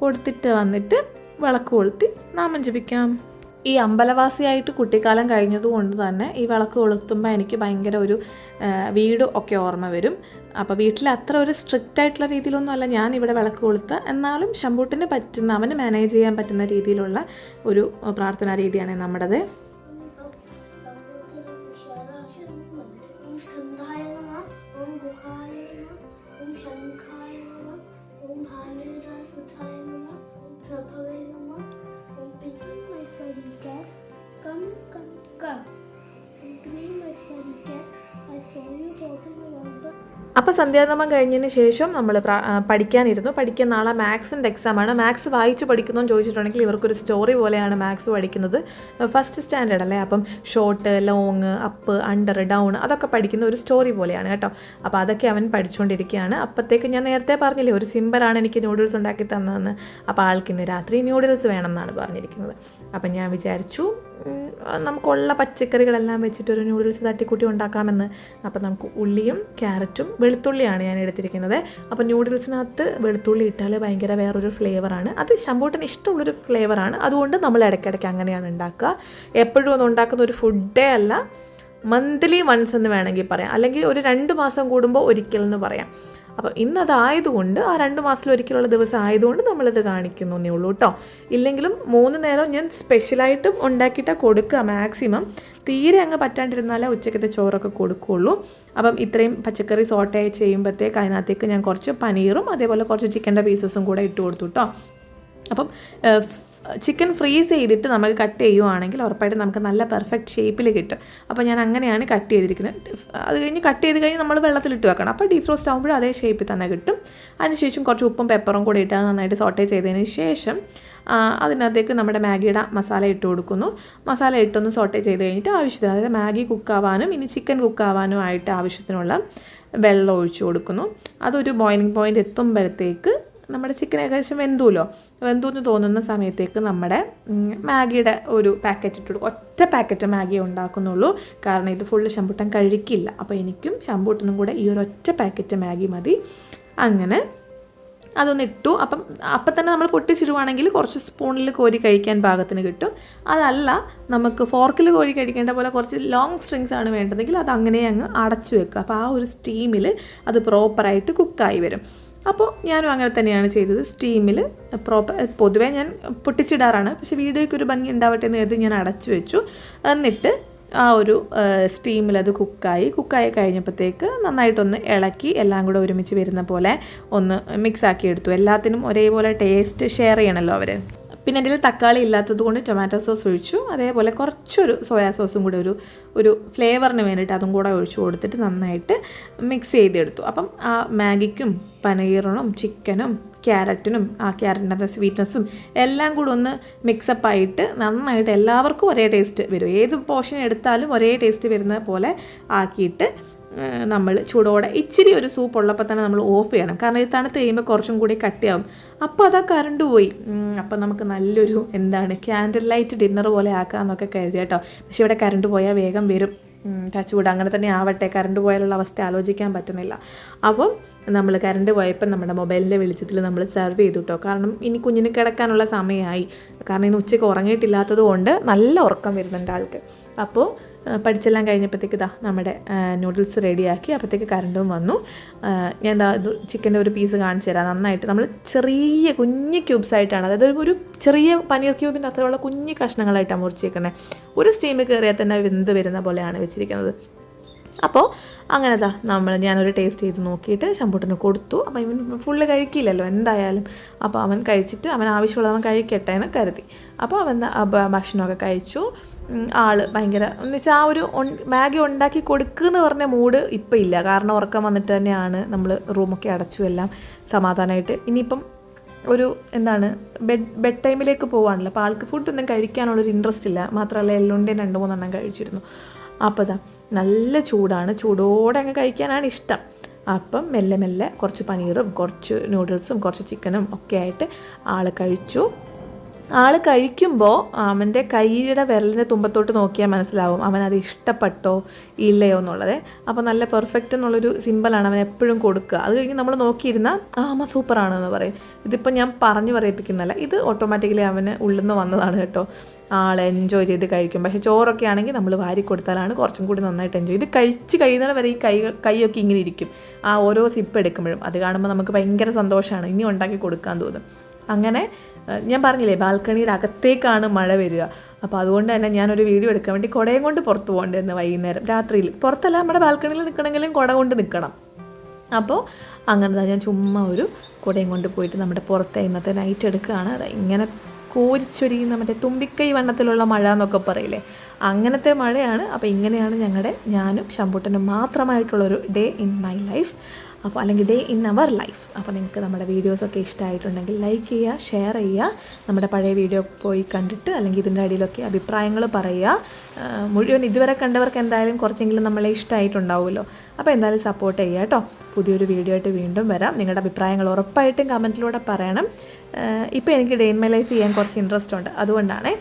കൊടുത്തിട്ട് വന്നിട്ട് വിളക്ക് കൊളുത്തി നാമം ജപിക്കാം. ഈ അമ്പലവാസിയായിട്ട് കുട്ടിക്കാലം കഴിഞ്ഞതുകൊണ്ട് തന്നെ ഈ വിളക്ക് കൊളുത്തുമ്പോൾ എനിക്ക് ഭയങ്കര ഒരു വീട് ഒക്കെ ഓർമ്മ വരും. അപ്പോൾ വീട്ടിൽ അത്ര ഒരു സ്ട്രിക്റ്റ് ആയിട്ടുള്ള രീതിയിലൊന്നും അല്ല ഞാൻ ഇവിടെ വിളക്ക് കൊളുത്തുക. എന്നാലും ശമ്പൂട്ടിന് പറ്റുന്ന, അവന് മാനേജ് ചെയ്യാൻ പറ്റുന്ന രീതിയിലുള്ള ഒരു പ്രാർത്ഥനാ രീതിയാണ് നമ്മുടേത്. അപ്പോൾ സന്ധ്യാനാമം കഴിഞ്ഞതിന് ശേഷം നമ്മൾ പഠിക്കാനിരുന്നു. പഠിക്കാൻ നാളെ മാത്സിൻ്റെ എക്സാമാണ്. മാത്സ് വായിച്ച് പഠിക്കുന്നതെന്ന് ചോദിച്ചിട്ടുണ്ടെങ്കിൽ ഇവർക്കൊരു സ്റ്റോറി പോലെയാണ് മാത്സ് പഠിക്കുന്നത്. ഫസ്റ്റ് സ്റ്റാൻഡേർഡ് അല്ലേ, അപ്പം short, long, up, under, down അതൊക്കെ പഠിക്കുന്ന ഒരു സ്റ്റോറി പോലെയാണ് കേട്ടോ. അപ്പോൾ അതൊക്കെ അവൻ പഠിച്ചുകൊണ്ടിരിക്കുകയാണ്. അപ്പോഴത്തേക്ക് ഞാൻ നേരത്തെ പറഞ്ഞില്ലേ ഒരു സിമ്പിളാണ് എനിക്ക് നൂഡിൽസ് ഉണ്ടാക്കി തന്നതെന്ന്. അപ്പോൾ ആൾക്കിന്ന് രാത്രി നൂഡിൽസ് വേണമെന്നാണ് പറഞ്ഞിരിക്കുന്നത്. അപ്പം ഞാൻ വിചാരിച്ചു നമുക്കുള്ള പച്ചക്കറികളെല്ലാം വെച്ചിട്ടൊരു നൂഡിൽസ് തട്ടിക്കൂട്ടി ഉണ്ടാക്കാമെന്ന്. അപ്പോൾ നമുക്ക് ഉള്ളിയും ക്യാരറ്റും വെളുത്തുള്ളിയാണ് ഞാൻ എടുത്തിരിക്കുന്നത്. അപ്പോൾ നൂഡിൽസിനകത്ത് വെളുത്തുള്ളി ഇട്ടാൽ ഭയങ്കര വേറൊരു ഫ്ലേവറാണ്. അത് ശമ്പൂട്ടിന് ഇഷ്ടമുള്ളൊരു ഫ്ലേവറാണ്. അതുകൊണ്ട് നമ്മൾ ഇടയ്ക്കിടയ്ക്ക് അങ്ങനെയാണ് ഉണ്ടാക്കുക. എപ്പോഴും ഒന്നും ഉണ്ടാക്കുന്ന ഒരു ഫുഡേ അല്ല, മന്ത്ലി വൺസ് എന്ന് വേണമെങ്കിൽ പറയാം, അല്ലെങ്കിൽ ഒരു 2 മാസം കൂടുമ്പോൾ ഒരിക്കൽ എന്ന് പറയാം. അപ്പോൾ ഇന്നതായതുകൊണ്ട് ആ 2 മാസത്തിൽ ഒരിക്കലുള്ള ദിവസം ആയതുകൊണ്ട് നമ്മളിത് കാണിക്കുന്നു എന്നേ ഉള്ളൂ കേട്ടോ. ഇല്ലെങ്കിലും 3 നേരം ഞാൻ സ്പെഷ്യലായിട്ടും ഉണ്ടാക്കിയിട്ടാണ് കൊടുക്കുക. മാക്സിമം തീരെ അങ്ങ് പറ്റാണ്ടിരുന്നാലേ ഉച്ചക്കത്തെ ചോറൊക്കെ കൊടുക്കുകയുള്ളൂ. അപ്പം ഇത്രയും പച്ചക്കറി സോട്ടേ ചെയ്യുമ്പോഴത്തേക്ക് അതിനകത്തേക്ക് ഞാൻ കുറച്ച് പനീറും അതേപോലെ കുറച്ച് ചിക്കൻ്റെ പീസസും കൂടെ ഇട്ട് കൊടുത്തു കേട്ടോ. അപ്പം ചിക്കൻ ഫ്രീസ് ചെയ്തിട്ട് നമ്മൾ കട്ട് ചെയ്യുവാണെങ്കിൽ ഉറപ്പായിട്ടും നമുക്ക് നല്ല പെർഫെക്റ്റ് ഷേപ്പിൽ കിട്ടും. അപ്പോൾ ഞാൻ അങ്ങനെയാണ് കട്ട് ചെയ്തിരിക്കുന്നത്. അത് കഴിഞ്ഞ് കട്ട് ചെയ്ത് കഴിഞ്ഞ് നമ്മൾ വെള്ളത്തിലിട്ട് വെക്കണം. അപ്പോൾ ഡീഫ്രോസ്റ്റ് ആകുമ്പോഴും അതേ ഷേപ്പിൽ തന്നെ കിട്ടും. അതിനുശേഷം കുറച്ച് ഉപ്പും പെപ്പറും കൂടി ഇട്ട് നന്നായിട്ട് സോട്ടേ ചെയ്തതിന് ശേഷം അതിനകത്തേക്ക് നമ്മുടെ മാഗിയുടെ മസാല ഇട്ട് കൊടുക്കുന്നു. മസാല ഇട്ടൊന്ന് സോട്ടേ ചെയ്ത് കഴിഞ്ഞിട്ട് ആവശ്യത്തിന്, അതായത് മാഗി കുക്കാവാനും ഇനി ചിക്കൻ കുക്കാവാനും ആയിട്ട് ആവശ്യത്തിനുള്ള വെള്ളം ഒഴിച്ചു കൊടുക്കുന്നു. അതൊരു ബോയിലിംഗ് പോയിൻ്റ് എത്തുമ്പോഴത്തേക്ക് നമ്മുടെ ചിക്കൻ ഏകദേശം വെന്തുവെന്ന് തോന്നുന്ന സമയത്തേക്ക് നമ്മുടെ മാഗിയുടെ ഒരു പാക്കറ്റ് ഇട്ട് കൊടുക്കും. ഒറ്റ പാക്കറ്റ് മാഗി ഉണ്ടാക്കുന്നുള്ളൂ, കാരണം ഇത് ഫുള്ള് ശമ്പൂട്ടൻ കഴിക്കില്ല. അപ്പോൾ എനിക്കും ശമ്പൂട്ടനും കൂടെ ഈ ഒരു ഒറ്റ പാക്കറ്റ് മാഗി മതി. അങ്ങനെ അതൊന്ന് ഇട്ടു. അപ്പം തന്നെ നമ്മൾ പൊട്ടിച്ചിടുവാണെങ്കിൽ കുറച്ച് സ്പൂണിൽ കോരി കഴിക്കാൻ പാകത്തിന് കിട്ടും. അതല്ല നമുക്ക് ഫോർക്കിൽ കോരി കഴിക്കേണ്ട പോലെ കുറച്ച് ലോങ് സ്ട്രിങ്സ് ആണ് വേണ്ടതെങ്കിൽ അത് അങ്ങനെ അങ്ങ് അടച്ചു വെക്കുക. അപ്പോൾ ആ ഒരു സ്റ്റീമിൽ അത് പ്രോപ്പറായിട്ട് കുക്കായി വരും. അപ്പോൾ ഞാനും അങ്ങനെ തന്നെയാണ് ചെയ്തത്. സ്റ്റീമിൽ പൊതുവേ ഞാൻ പൊട്ടിച്ചിടാറാണ്, പക്ഷേ വീഡിയോയ്ക്ക് ഒരു ഭംഗി ഉണ്ടാവട്ടെ എന്ന് കരുതി ഞാൻ അടച്ചു വെച്ചു. എന്നിട്ട് ആ ഒരു സ്റ്റീമിൽ അത് കുക്കായി കഴിഞ്ഞപ്പോഴത്തേക്ക് നന്നായിട്ടൊന്ന് ഇളക്കി എല്ലാം കൂടെ ഒരുമിച്ച് വരുന്ന പോലെ ഒന്ന് മിക്സാക്കി എടുത്തു. എല്ലാത്തിനും ഒരേപോലെ ടേസ്റ്റ് ഷെയർ ചെയ്യണമല്ലോ അവർ. പിന്നെ എൻ്റെ തക്കാളി ഇല്ലാത്തത് കൊണ്ട് ടൊമാറ്റോ സോസ് ഒഴിച്ചു. അതേപോലെ കുറച്ചൊരു സോയാ സോസും കൂടെ ഒരു ഫ്ലേവറിന് വേണ്ടിയിട്ട് അതും കൂടെ ഒഴിച്ചു കൊടുത്തിട്ട് നന്നായിട്ട് മിക്സ് ചെയ്തെടുത്തു. അപ്പം ആ മാഗിക്കും പനീറിനും ചിക്കനും ക്യാരറ്റിനും ആ ക്യാരറ്റിൻ്റെ സ്വീറ്റ്നസ്സും എല്ലാം കൂടെ ഒന്ന് മിക്സപ്പായിട്ട് നന്നായിട്ട് എല്ലാവർക്കും ഒരേ ടേസ്റ്റ് വരും. ഏത് പോർഷൻ എടുത്താലും ഒരേ ടേസ്റ്റ് വരുന്ന പോലെ ആക്കിയിട്ട് നമ്മൾ ചൂടോടെ ഇച്ചിരി ഒരു സൂപ്പ് ഉള്ളപ്പോൾ തന്നെ നമ്മൾ ഓഫ് ചെയ്യണം, കാരണം ഇത് തണുത്ത് കഴിയുമ്പോൾ കുറച്ചും കൂടി കട്ടിയാവും. അപ്പോൾ അതാ കറണ്ട് പോയി. അപ്പോൾ നമുക്ക് നല്ലൊരു ക്യാൻഡിൽ ലൈറ്റ് ഡിന്നർ പോലെ ആക്കാമെന്നൊക്കെ കരുതി കേട്ടോ. പക്ഷേ ഇവിടെ കറണ്ട് പോയാൽ വേഗം വരും. ചൂട് അങ്ങനെ തന്നെ ആവട്ടെ, കറണ്ട് പോയാലുള്ള അവസ്ഥ ആലോചിക്കാൻ പറ്റുന്നില്ല. അപ്പം നമ്മൾ കറണ്ട് പോയപ്പോൾ നമ്മുടെ മൊബൈലിൻ്റെ വെളിച്ചത്തിൽ നമ്മൾ സെർവ് ചെയ്തു കേട്ടോ. കാരണം ഇനി കുഞ്ഞിന് കിടക്കാനുള്ള സമയമായി. കാരണം ഇന്ന് ഉച്ചയ്ക്ക് ഉറങ്ങിയിട്ടില്ലാത്തത് കൊണ്ട് നല്ല ഉറക്കം വരുന്നുണ്ട് ആൾക്ക്. അപ്പോൾ പഠിച്ചെല്ലാം കഴിഞ്ഞപ്പോഴത്തേക്ക് നമ്മുടെ നൂഡിൽസ് റെഡിയാക്കി. അപ്പോഴത്തേക്ക് കറണ്ടും വന്നു. ഞാൻ ഇത് ചിക്കൻ്റെ ഒരു പീസ് കാണിച്ചു തരാം. നന്നായിട്ട് നമ്മൾ ചെറിയ കുഞ്ഞ് ക്യൂബ്സായിട്ടാണ്, അതായത് ഒരു ചെറിയ പനീർ ക്യൂബിൻ്റെ അത്രയുള്ള കുഞ്ഞ് കഷ്ണങ്ങളായിട്ടാണ് മുറിച്ചേക്കുന്നത്. ഒരു സ്റ്റീമിൽ കയറിയാൽ തന്നെ വെന്ത് വരുന്ന പോലെയാണ് വെച്ചിരിക്കുന്നത്. അപ്പോൾ അങ്ങനെ ഞാനൊരു ടേസ്റ്റ് ചെയ്ത് നോക്കിയിട്ട് ശമ്പൂട്ടന് കൊടുത്തു. അപ്പോൾ ഇവൻ ഫുള്ള് കഴിക്കില്ലല്ലോ എന്തായാലും. അപ്പോൾ അവൻ കഴിച്ചിട്ട് അവൻ ആവശ്യമുള്ളത് അവൻ കഴിക്കട്ടെ എന്ന് കരുതി. അപ്പോൾ അവൻ ഭക്ഷണമൊക്കെ കഴിച്ചു. ആൾ ഭയങ്കര എന്ന് വെച്ചാൽ ആ ഒരു മാഗി ഉണ്ടാക്കി കൊടുക്കുമെന്ന് പറഞ്ഞ മൂഡ് ഇപ്പം ഇല്ല. കാരണം ഉറക്കം വന്നിട്ട് തന്നെയാണ് നമ്മൾ റൂമൊക്കെ അടച്ചു എല്ലാം സമാധാനമായിട്ട്. ഇനിയിപ്പം ഒരു ബെഡ് ടൈമിലേക്ക് പോവാണല്ലോ. അപ്പോൾ ആൾക്ക് ഫുഡൊന്നും കഴിക്കാനുള്ളൊരു ഇൻട്രസ്റ്റ് ഇല്ല. മാത്രമല്ല എല്ലുണ്ടേയും 2-3 എണ്ണം കഴിച്ചിരുന്നു. അപ്പോൾ നല്ല ചൂടാണ്, ചൂടോടെ അങ്ങ് കഴിക്കാനാണ് ഇഷ്ടം. അപ്പം മെല്ലെ മെല്ലെ കുറച്ച് പനീറും കുറച്ച് നൂഡിൽസും കുറച്ച് ചിക്കനും ഒക്കെ ആയിട്ട് ആൾ കഴിച്ചു. ആൾ കഴിക്കുമ്പോൾ അവൻ്റെ കൈയുടെ വിരലിൻ്റെ തുമ്പത്തോട്ട് നോക്കിയാൽ മനസ്സിലാവും അവനത് ഇഷ്ടപ്പെട്ടോ ഇല്ലയോ എന്നുള്ളത്. അപ്പോൾ നല്ല പെർഫെക്റ്റ് എന്നുള്ളൊരു സിമ്പിളാണ് അവൻ എപ്പോഴും കൊടുക്കുക. അത് കഴിഞ്ഞ് നമ്മൾ നോക്കിയിരുന്നാൽ അമ്മ സൂപ്പറാണെന്ന് പറയും. ഇതിപ്പോൾ ഞാൻ പറഞ്ഞു പറയിപ്പിക്കുന്നതല്ല, ഇത് ഓട്ടോമാറ്റിക്കലി അവന് ഉള്ളിൽ നിന്ന് വന്നതാണ് കേട്ടോ. ആൾ എൻജോയ് ചെയ്ത് കഴിക്കും. പക്ഷേ ചോറൊക്കെ ആണെങ്കിൽ നമ്മൾ വാരി കൊടുത്താലാണ് കുറച്ചും കൂടി നന്നായിട്ട് എൻജോയ്. ഇത് കഴിച്ച് കഴിയുന്നത് വരെ ഈ കൈയൊക്കെ ഇങ്ങനെ ഇരിക്കും ആ ഓരോ സിപ്പ് എടുക്കുമ്പോഴും. അത് കാണുമ്പോൾ നമുക്ക് ഭയങ്കര സന്തോഷമാണ്, ഇനി ഉണ്ടാക്കി കൊടുക്കാൻ തോന്നും. അങ്ങനെ ഞാൻ പറഞ്ഞില്ലേ ബാൽക്കണിയുടെ അകത്തേക്കാണ് മഴ വരിക. അപ്പോൾ അതുകൊണ്ട് തന്നെ ഞാനൊരു വീഡിയോ എടുക്കാൻ വേണ്ടി കുടയും കൊണ്ട് പുറത്ത് പോകേണ്ടതെന്ന് വൈകുന്നേരം രാത്രിയിൽ. പുറത്തല്ല, നമ്മുടെ ബാൽക്കണിയിൽ നിൽക്കണമെങ്കിലും കുട കൊണ്ട് നിൽക്കണം. അപ്പോൾ അങ്ങനെ ഞാൻ ചുമ്മാ ഒരു കുടയും കൊണ്ട് പോയിട്ട് നമ്മുടെ പുറത്തെ ഇന്നത്തെ നൈറ്റ് എടുക്കുകയാണ്. ഇങ്ങനെ കോരിച്ചൊരിയുന്ന മറ്റേ തുമ്പിക്കൈ വണ്ണത്തിലുള്ള മഴ എന്നൊക്കെ പറയില്ലേ, അങ്ങനത്തെ മഴയാണ്. അപ്പോൾ ഇങ്ങനെയാണ് ഞാനും ശമ്പൂട്ടനും മാത്രമായിട്ടുള്ളൊരു ഡേ ഇൻ മൈ ലൈഫ്, അപ്പോൾ അല്ലെങ്കിൽ ഡേ ഇൻ അവർ ലൈഫ്. അപ്പോൾ നിങ്ങൾക്ക് നമ്മുടെ വീഡിയോസൊക്കെ ഇഷ്ടമായിട്ടുണ്ടെങ്കിൽ ലൈക്ക് ചെയ്യുക, ഷെയർ ചെയ്യുക. നമ്മുടെ പഴയ വീഡിയോ പോയി കണ്ടിട്ട് അല്ലെങ്കിൽ ഇതിൻ്റെ അടിയിലൊക്കെ അഭിപ്രായങ്ങൾ പറയുക. മുഴുവൻ ഇതുവരെ കണ്ടവർക്ക് എന്തായാലും കുറച്ചെങ്കിലും നമ്മളെ ഇഷ്ടമായിട്ടുണ്ടാവുമല്ലോ. അപ്പോൾ എന്തായാലും സപ്പോർട്ട് ചെയ്യുക കേട്ടോ. പുതിയൊരു വീഡിയോ ആയിട്ട് വീണ്ടും വരാം. നിങ്ങളുടെ അഭിപ്രായങ്ങൾ ഉറപ്പായിട്ടും കമൻറ്റിലൂടെ പറയണം. ഇപ്പോൾ എനിക്ക് ഡേ ഇൻ മൈ ലൈഫ് ചെയ്യാൻ കുറച്ച് ഇൻട്രസ്റ്റ് ഉണ്ട്, അതുകൊണ്ടാണ്.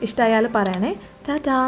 ഇഷ്ടമായാൽ പറയണേ. ടാറ്റാ.